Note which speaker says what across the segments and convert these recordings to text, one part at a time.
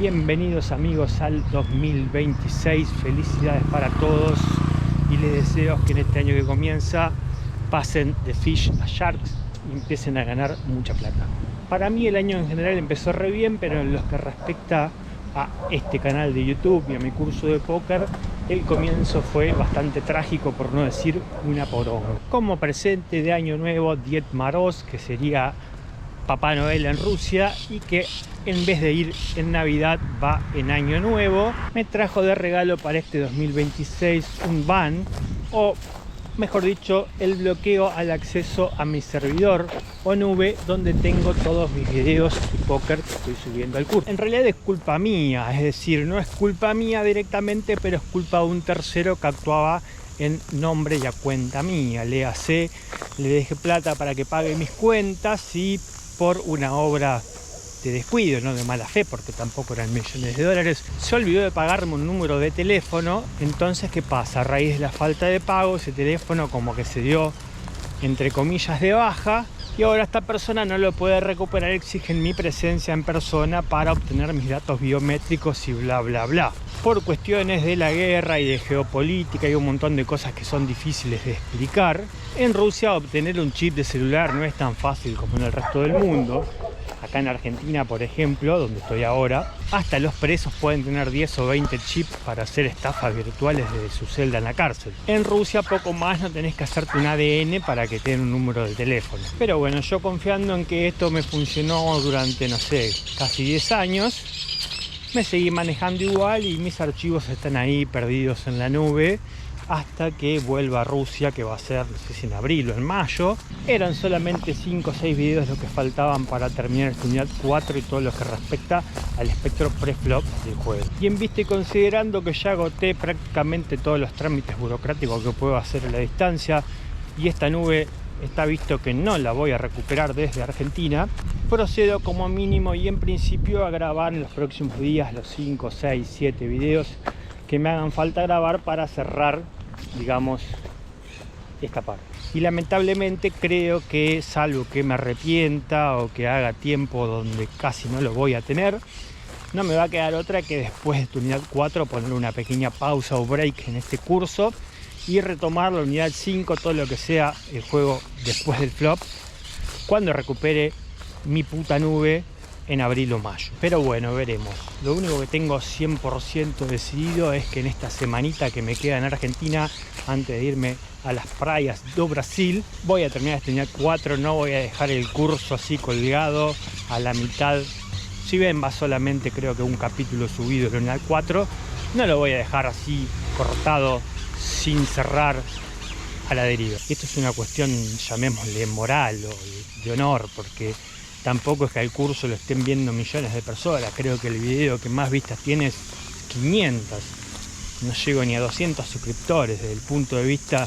Speaker 1: Bienvenidos amigos al 2026, felicidades para todos y les deseo que en este año que comienza pasen de fish a sharks y empiecen a ganar mucha plata. Para mí el año en general empezó re bien, pero en lo que respecta a este canal de YouTube y a mi curso de póker, el comienzo fue bastante trágico, por no decir una poronga. Como presente de año nuevo, Ded Moroz, que sería Papá Noel en Rusia, y que en vez de ir en Navidad va en Año Nuevo, me trajo de regalo para este 2026 un ban, o mejor dicho, el bloqueo al acceso a mi servidor o nube donde tengo todos mis videos y póker que estoy subiendo al curso. En realidad es culpa mía, es decir, no es culpa mía directamente, pero es culpa de un tercero que actuaba en nombre y a cuenta mía. Léase, le dejé plata para que pague mis cuentas y por una obra de descuido, no de mala fe, porque tampoco eran millones de dólares, se olvidó de pagarme un número de teléfono. Entonces, ¿qué pasa? A raíz de la falta de pago, ese teléfono como que se dio, entre comillas, de baja, y ahora esta persona no lo puede recuperar, exigen mi presencia en persona para obtener mis datos biométricos y bla bla bla. Por cuestiones de la guerra y de geopolítica y un montón de cosas que son difíciles de explicar, en Rusia obtener un chip de celular no es tan fácil como en el resto del mundo. Acá en Argentina, por ejemplo, donde estoy ahora, hasta los presos pueden tener 10 o 20 chips para hacer estafas virtuales desde su celda en la cárcel. En Rusia poco más, no tenés que hacerte un ADN para que te den un número de teléfono. Pero bueno, yo confiando en que esto me funcionó durante, no sé, casi 10 años, me seguí manejando igual y mis archivos están ahí perdidos en la nube hasta que vuelva a Rusia, que va a ser, no sé si en abril o en mayo. Eran solamente 5 o 6 videos lo que faltaban para terminar esta unidad 4 y todo lo que respecta al espectro pre-flop del juego. Y en vista y considerando que ya agoté prácticamente todos los trámites burocráticos que puedo hacer a la distancia y esta nube está visto que no la voy a recuperar desde Argentina, procedo como mínimo y en principio a grabar en los próximos días los 5, 6, 7 videos que me hagan falta grabar para cerrar, digamos, esta parte. Y lamentablemente creo que, salvo que me arrepienta o que haga tiempo donde casi no lo voy a tener, no me va a quedar otra que después de esta unidad 4 poner una pequeña pausa o break en este curso y retomar la unidad 5, todo lo que sea el juego después del flop, cuando recupere mi puta nube en abril o mayo. Pero bueno, veremos. Lo único que tengo 100% decidido es que en esta semanita que me queda en Argentina, antes de irme a las praias do Brasil, voy a terminar esta unidad 4, no voy a dejar el curso así colgado a la mitad. Si ven, va solamente creo que un capítulo subido en la unidad 4, no lo voy a dejar así cortado, sin cerrar, a la deriva. Esto es una cuestión, llamémosle, moral o de honor, porque tampoco es que al curso lo estén viendo millones de personas. Creo que el video que más vistas tiene es 500. No llego ni a 200 suscriptores. Desde el punto de vista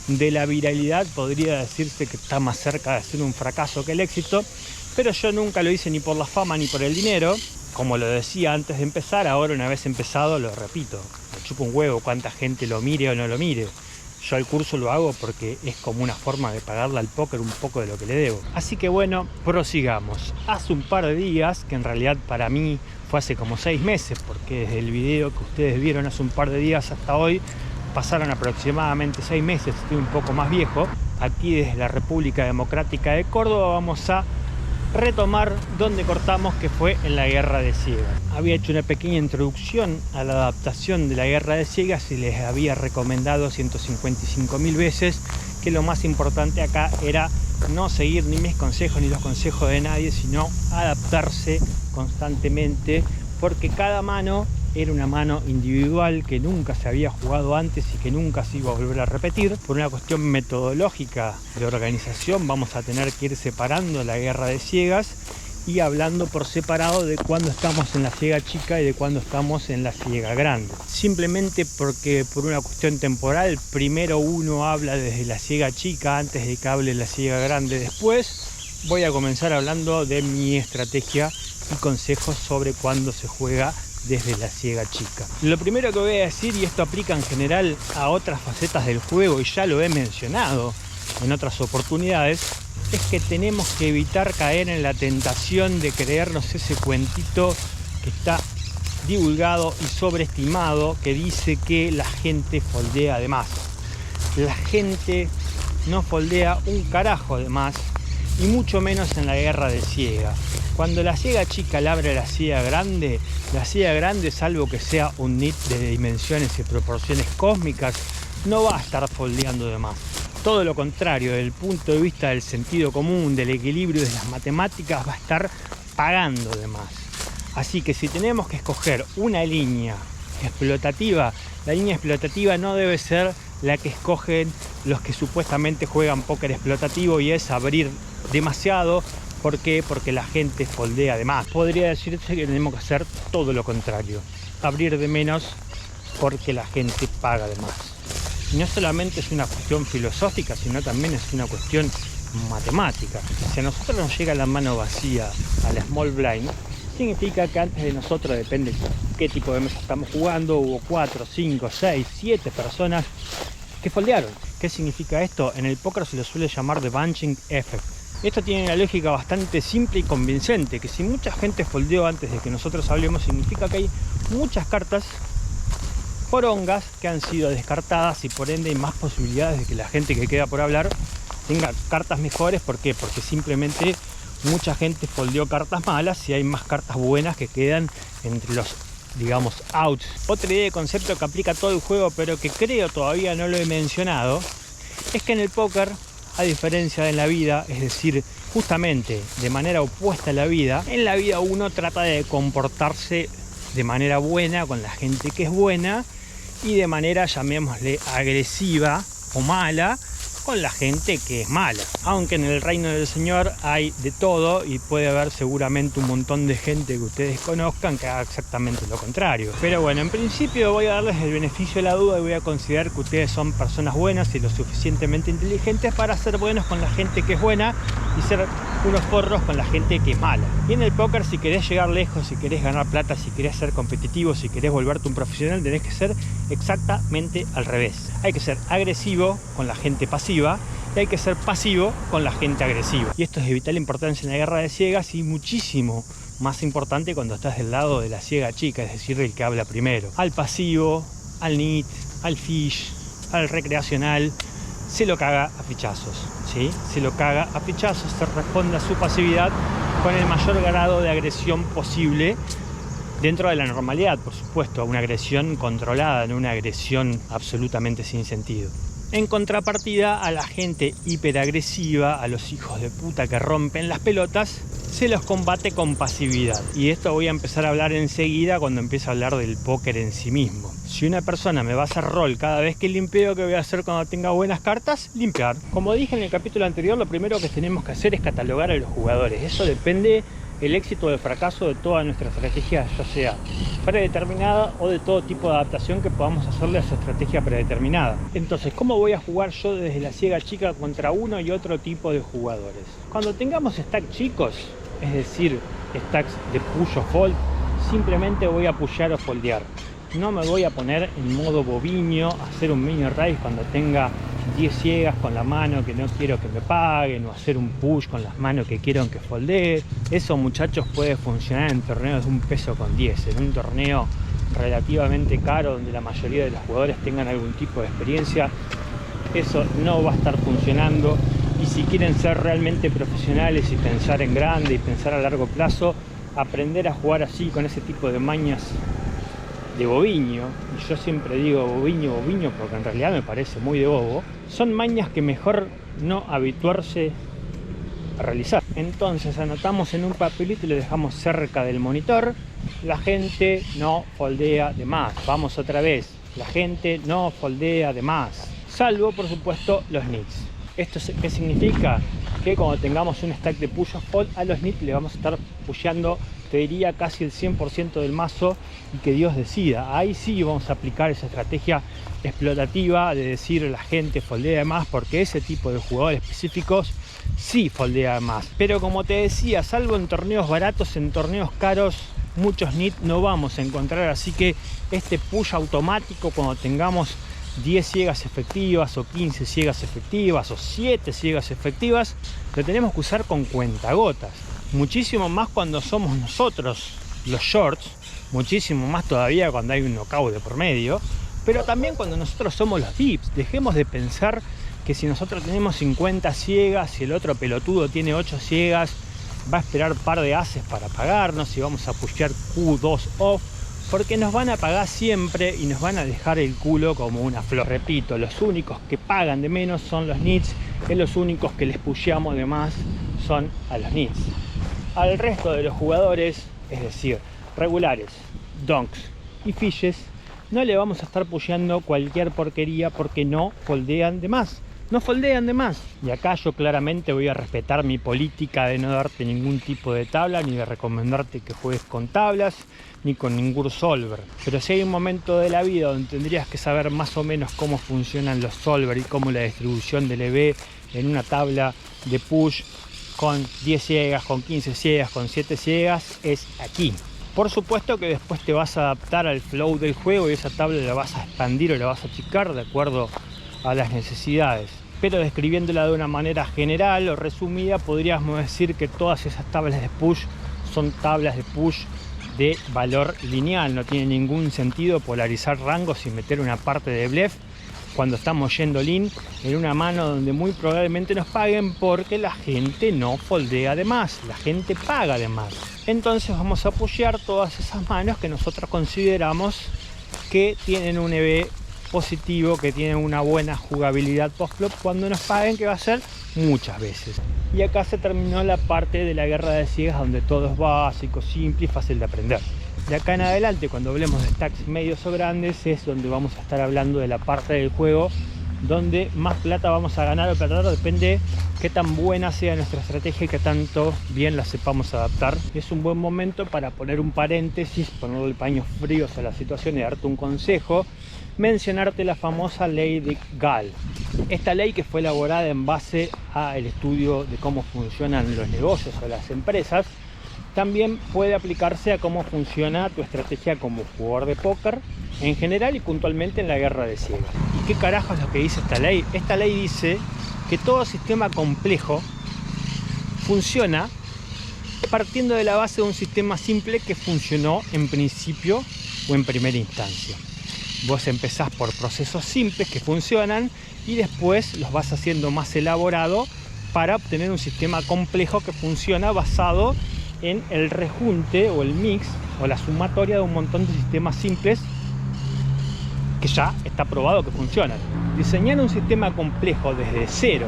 Speaker 1: de la viralidad, podría decirse que está más cerca de ser un fracaso que el éxito. Pero yo nunca lo hice ni por la fama ni por el dinero. Como lo decía antes de empezar, ahora una vez empezado lo repito. Me chupa un huevo cuánta gente lo mire o no lo mire. Yo al curso lo hago porque es como una forma de pagarle al póker un poco de lo que le debo. Así que bueno, prosigamos. Hace un par de días, que en realidad para mí fue hace como 6 meses, porque desde el video que ustedes vieron hace un par de días hasta hoy, pasaron aproximadamente 6 meses, estoy un poco más viejo. Aquí desde la República Democrática de Córdoba vamos a retomar donde cortamos, que fue en la Guerra de Ciegas. Había hecho una pequeña introducción a la adaptación de la Guerra de Ciegas y les había recomendado 155.000 veces que lo más importante acá era no seguir ni mis consejos ni los consejos de nadie, sino adaptarse constantemente, porque cada mano era una mano individual que nunca se había jugado antes y que nunca se iba a volver a repetir. Por una cuestión metodológica de organización vamos a tener que ir separando la Guerra de Ciegas y hablando por separado de cuando estamos en la ciega chica y de cuando estamos en la ciega grande. Simplemente porque por una cuestión temporal, primero uno habla desde la ciega chica antes de que hable la ciega grande después. Voy a comenzar hablando de mi estrategia y consejos sobre cuándo se juega desde la ciega chica. Lo primero que voy a decir, y esto aplica en general a otras facetas del juego y ya lo he mencionado en otras oportunidades, es que tenemos que evitar caer en la tentación de creernos ese cuentito que está divulgado y sobreestimado que dice que la gente foldea de más. La gente no foldea un carajo de más, y mucho menos en la guerra de ciega. Cuando la ciega chica le abre la ciega grande, salvo que sea un nit de dimensiones y proporciones cósmicas, no va a estar foldeando de más. Todo lo contrario, desde el punto de vista del sentido común, del equilibrio de las matemáticas, va a estar pagando de más. Así que si tenemos que escoger una línea explotativa, la línea explotativa no debe ser la que escogen los que supuestamente juegan póker explotativo, y es abrir demasiado. ¿Por qué? Porque la gente foldea de más. Podría decirse que tenemos que hacer todo lo contrario, abrir de menos porque la gente paga de más. Y no solamente es una cuestión filosófica, sino también es una cuestión matemática. Si a nosotros nos llega la mano vacía a la small blind, significa que antes de nosotros, depende qué tipo de mesa estamos jugando, hubo 4, 5, 6, 7 personas que foldearon. ¿Qué significa esto? En el póker se lo suele llamar the bunching effect. Esto tiene una lógica bastante simple y convincente, que si mucha gente foldeó antes de que nosotros hablemos, significa que hay muchas cartas porongas que han sido descartadas, y por ende hay más posibilidades de que la gente que queda por hablar tenga cartas mejores. ¿Por qué? Porque simplemente mucha gente foldeó cartas malas y hay más cartas buenas que quedan entre los, digamos, outs. Otra idea de concepto que aplica a todo el juego, pero que creo todavía no lo he mencionado, es que en el póker, a diferencia de en la vida, es decir, justamente de manera opuesta a la vida, en la vida uno trata de comportarse de manera buena con la gente que es buena, y de manera, llamémosle, agresiva o mala con la gente que es mala. Aunque en el reino del Señor hay de todo, y puede haber seguramente un montón de gente que ustedes conozcan que haga exactamente lo contrario. Pero bueno, en principio voy a darles el beneficio de la duda y voy a considerar que ustedes son personas buenas y lo suficientemente inteligentes para ser buenos con la gente que es buena y ser unos forros con la gente que es mala. Y en el póker, si querés llegar lejos, si querés ganar plata, si querés ser competitivo, si querés volverte un profesional, tenés que ser exactamente al revés. Hay que ser agresivo con la gente pasiva y hay que ser pasivo con la gente agresiva. Y esto es de vital importancia en la guerra de ciegas, y muchísimo más importante cuando estás del lado de la ciega chica, es decir, el que habla primero. Al pasivo, al nit, al fish, al recreacional, se lo caga a fichazos, ¿sí? Se lo caga a fichazos, se responde a su pasividad con el mayor grado de agresión posible, dentro de la normalidad, por supuesto, una agresión controlada, no una agresión absolutamente sin sentido. En contrapartida, a la gente hiperagresiva, a los hijos de puta que rompen las pelotas, se los combate con pasividad. Y esto voy a empezar a hablar enseguida cuando empiece a hablar del póker en sí mismo. Si una persona me va a hacer rol cada vez que limpeo, ¿qué voy a hacer cuando tenga buenas cartas? Limpiar. Como dije en el capítulo anterior, lo primero que tenemos que hacer es catalogar a los jugadores. Eso depende el éxito o el fracaso de toda nuestra estrategia, ya sea predeterminada o de todo tipo de adaptación que podamos hacerle a esa estrategia predeterminada. Entonces, ¿cómo voy a jugar yo desde la ciega chica contra uno y otro tipo de jugadores? Cuando tengamos stacks chicos, es decir, stacks de push o fold, simplemente voy a pushear o foldear. No me voy a poner en modo boviño a hacer un mini raise cuando tenga 10 ciegas con la mano que no quiero que me paguen, o hacer un push con las manos que quiero que foldee. Eso, muchachos, puede funcionar en torneos de 1 peso con 10, en un torneo relativamente caro donde la mayoría de los jugadores tengan algún tipo de experiencia. Eso no va a estar funcionando, y si quieren ser realmente profesionales y pensar en grande y pensar a largo plazo, aprender a jugar así, con ese tipo de mañas de boviño, y yo siempre digo boviño porque en realidad me parece muy de bobo, son mañas que mejor no habituarse a realizar. Entonces anotamos en un papelito y lo dejamos cerca del monitor: la gente no foldea de más. Vamos otra vez: la gente no foldea de más, salvo por supuesto los nits. ¿Esto qué significa? Que cuando tengamos un stack de push o fold, a los nits le vamos a estar pusheando, te diría, casi el 100% del mazo, y que Dios decida. Ahí sí vamos a aplicar esa estrategia explotativa de decir la gente foldea de más, porque ese tipo de jugadores específicos sí foldea más. Pero como te decía, salvo en torneos baratos, en torneos caros muchos nits no vamos a encontrar. Así que este push automático, cuando tengamos 10 ciegas efectivas o 15 ciegas efectivas o 7 ciegas efectivas, lo tenemos que usar con cuentagotas. Muchísimo más cuando somos nosotros los shorts, muchísimo más todavía cuando hay un knockout de por medio, pero también cuando nosotros somos los dips. Dejemos de pensar que si nosotros tenemos 50 ciegas y el otro pelotudo tiene 8 ciegas, va a esperar un par de ases para pagarnos y vamos a pushear Q2 off, porque nos van a pagar siempre y nos van a dejar el culo como una flor. Repito, los únicos que pagan de menos son los nits, y los únicos que les pusheamos de más son a los nits. Al resto de los jugadores, es decir, regulares, donks y fishes, no le vamos a estar pusheando cualquier porquería porque no foldean de más. No foldean de más. Y acá yo claramente voy a respetar mi política de no darte ningún tipo de tabla, ni de recomendarte que juegues con tablas, ni con ningún solver. Pero si hay un momento de la vida donde tendrías que saber más o menos cómo funcionan los solver y cómo la distribución del EV en una tabla de push con 10 ciegas, con 15 ciegas, con 7 ciegas, es aquí. Por supuesto que después te vas a adaptar al flow del juego y esa tabla la vas a expandir o la vas a achicar de acuerdo a las necesidades. Pero describiéndola de una manera general o resumida, podríamos decir que todas esas tablas de push son tablas de push de valor lineal. No tiene ningún sentido polarizar rangos y meter una parte de bluff cuando estamos yendo lean en una mano donde muy probablemente nos paguen, porque la gente no foldea de más, la gente paga de más. Entonces vamos a pushear todas esas manos que nosotros consideramos que tienen un EV positivo, que tienen una buena jugabilidad post-flop cuando nos paguen, que va a ser muchas veces. Y acá se terminó la parte de la guerra de ciegas, donde todo es básico, simple y fácil de aprender. De acá en adelante, cuando hablemos de stacks medios o grandes, es donde vamos a estar hablando de la parte del juego donde más plata vamos a ganar o perder, depende qué tan buena sea nuestra estrategia y qué tanto bien la sepamos adaptar. Es un buen momento para poner un paréntesis, ponerle paños fríos a la situación y darte un consejo, mencionarte la famosa ley de Gall. Esta ley, que fue elaborada en base al estudio de cómo funcionan los negocios o las empresas, también puede aplicarse a cómo funciona tu estrategia como jugador de póker en general y puntualmente en la guerra de ciegas. ¿Y qué carajo es lo que dice esta ley? Esta ley dice que todo sistema complejo funciona partiendo de la base de un sistema simple que funcionó en principio o en primera instancia. Vos empezás por procesos simples que funcionan y después los vas haciendo más elaborado para obtener un sistema complejo que funciona basado en el rejunte o el mix o la sumatoria de un montón de sistemas simples que ya está probado que funcionan. Diseñar un sistema complejo desde cero,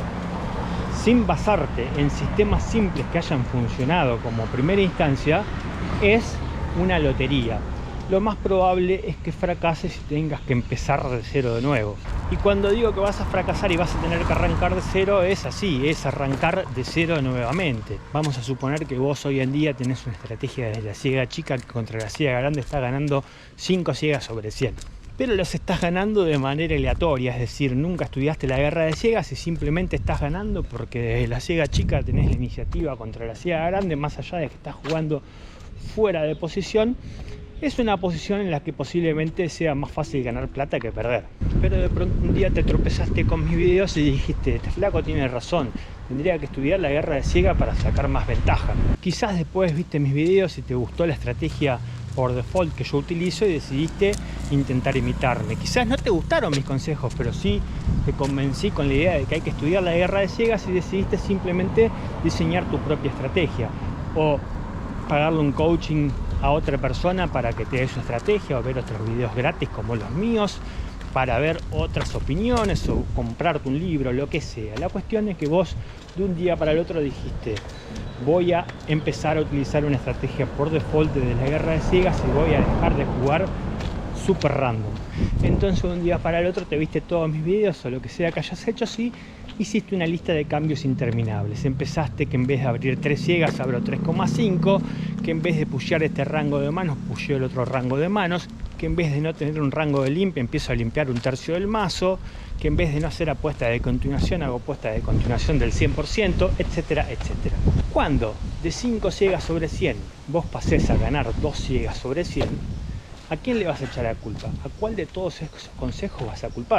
Speaker 1: sin basarte en sistemas simples que hayan funcionado como primera instancia, es una lotería. Lo más probable es que fracases y tengas que empezar de cero de nuevo. Y cuando digo que vas a fracasar y vas a tener que arrancar de cero, es así, es arrancar de cero nuevamente. Vamos a suponer que vos hoy en día tenés una estrategia desde la ciega chica que contra la ciega grande está ganando 5 ciegas sobre 100. Pero los estás ganando de manera aleatoria, es decir, nunca estudiaste la guerra de ciegas y simplemente estás ganando porque desde la ciega chica tenés la iniciativa contra la ciega grande, más allá de que estás jugando fuera de posición. Es una posición en la que posiblemente sea más fácil ganar plata que perder. Pero de pronto un día te tropezaste con mis videos y dijiste, este flaco tiene razón, tendría que estudiar la guerra de ciega para sacar más ventaja. Quizás después viste mis videos y te gustó la estrategia por default que yo utilizo y decidiste intentar imitarme. Quizás no te gustaron mis consejos, pero sí te convencí con la idea de que hay que estudiar la guerra de ciegas y decidiste simplemente diseñar tu propia estrategia o pagarle un coaching a otra persona para que te dé su estrategia, o ver otros videos gratis como los míos para ver otras opiniones, o comprarte un libro, lo que sea. La cuestión es que vos de un día para el otro dijiste, voy a empezar a utilizar una estrategia por default de la guerra de ciegas y voy a dejar de jugar super random. Entonces de un día para el otro te viste todos mis videos o lo que sea que hayas hecho, sí, hiciste una lista de cambios interminables. Empezaste que en vez de abrir 3 ciegas abro 3,5, que en vez de pushear este rango de manos pusheo el otro rango de manos, que en vez de no tener un rango de limpia empiezo a limpiar un tercio del mazo, que en vez de no hacer apuesta de continuación hago apuesta de continuación del 100%, etcétera, etcétera. Cuando de 5 ciegas sobre 100 vos pases a ganar 2 ciegas sobre 100, ¿a quién le vas a echar la culpa? ¿A cuál de todos esos consejos vas a culpar?